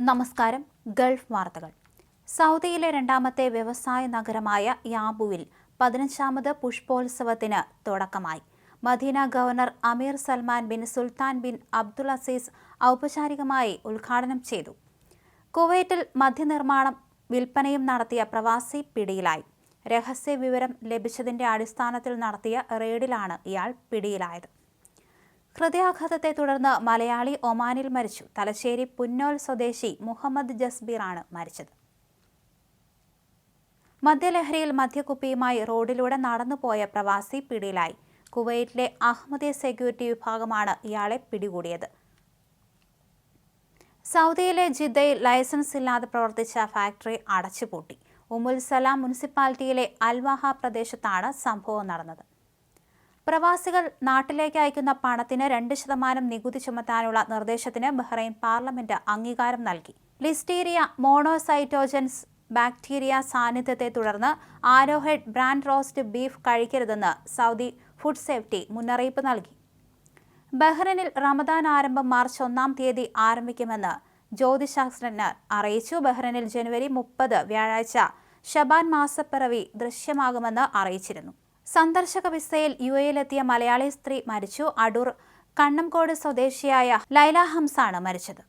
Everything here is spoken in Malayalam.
നമസ്കാരം. ഗൾഫ് വാർത്തകൾ. സൗദിയിലെ രണ്ടാമത്തെ വ്യവസായ നഗരമായ യാബുവിൽ 15ാമത് പുഷ്പോത്സവത്തിന് തുടക്കമായി. Medina governor Amir Salman bin Sultan bin Abdul Aziz ഔപചാരികമായി ഉദ്ഘാടനം ചെയ്തു. കുവൈറ്റിൽ മദ്യനിർമ്മാണം വിൽപ്പനയും നടത്തിയ പ്രവാസി പിടിയിലായി. രഹസ്യ വിവരം ലഭിച്ചതിന്റെ അടിസ്ഥാനത്തിൽ നടത്തിയ റെയ്ഡിലാണ് ഇയാൾ പിടിയിലായത്. ഹൃദയാഘാതത്തെ തുടർന്ന് മലയാളി ഒമാനിൽ മരിച്ചു. തലശ്ശേരി പുന്നോൽ സ്വദേശി മുഹമ്മദ് ജസ്ബീറാണ് മരിച്ചത്. മദ്യലഹരിയിൽ മദ്യക്കുപ്പിയുമായി റോഡിലൂടെ നടന്നുപോയ പ്രവാസി പിടിയിലായി. കുവൈറ്റിലെ അഹമ്മദിയ സെക്യൂരിറ്റി വിഭാഗമാണ് ഇയാളെ പിടികൂടിയത്. സൗദിയിലെ ജിദ്ദയിൽ ലൈസൻസ് ഇല്ലാതെ പ്രവർത്തിച്ച ഫാക്ടറി അടച്ചുപൂട്ടി. ഉമ്മുൽ സലാം മുനിസിപ്പാലിറ്റിയിലെ അൽവാഹ പ്രദേശത്താണ് സംഭവം നടന്നത്. പ്രവാസികൾ നാട്ടിലേക്ക് അയക്കുന്ന പണത്തിന് 2% നികുതി ചുമത്താനുള്ള നിർദ്ദേശത്തിന് ബഹ്റൈൻ പാർലമെന്റ് അംഗീകാരം നൽകി. ലിസ്റ്റീരിയ മോണോസൈറ്റോജൻസ് ബാക്ടീരിയ സാന്നിധ്യത്തെ തുടർന്ന് ആരോഹെഡ് ബ്രാൻഡ് റോസ്റ്റ് ബീഫ് കഴിക്കരുതെന്ന് സൗദി ഫുഡ് സേഫ്റ്റി മുന്നറിയിപ്പ് നൽകി. ബഹ്റൈനിൽ റമദാൻ ആരംഭം മാർച്ച് 1-ാം തീയതി ആരംഭിക്കുമെന്ന് ജ്യോതിശാസ്ത്രജ്ഞർ അറിയിച്ചു. ബഹ്റൈനിൽ ജനുവരി 30 വ്യാഴാഴ്ച ഷബാൻ മാസപ്പിറവി ദൃശ്യമാകുമെന്ന് അറിയിച്ചിരുന്നു. സന്ദർശക വിസയിൽ UAE-യിലെത്തിയ മലയാളി സ്ത്രീ മരിച്ചു. അടൂർ കണ്ണംകോട് സ്വദേശിയായ ലൈല ഹംസാണ് മരിച്ചത്.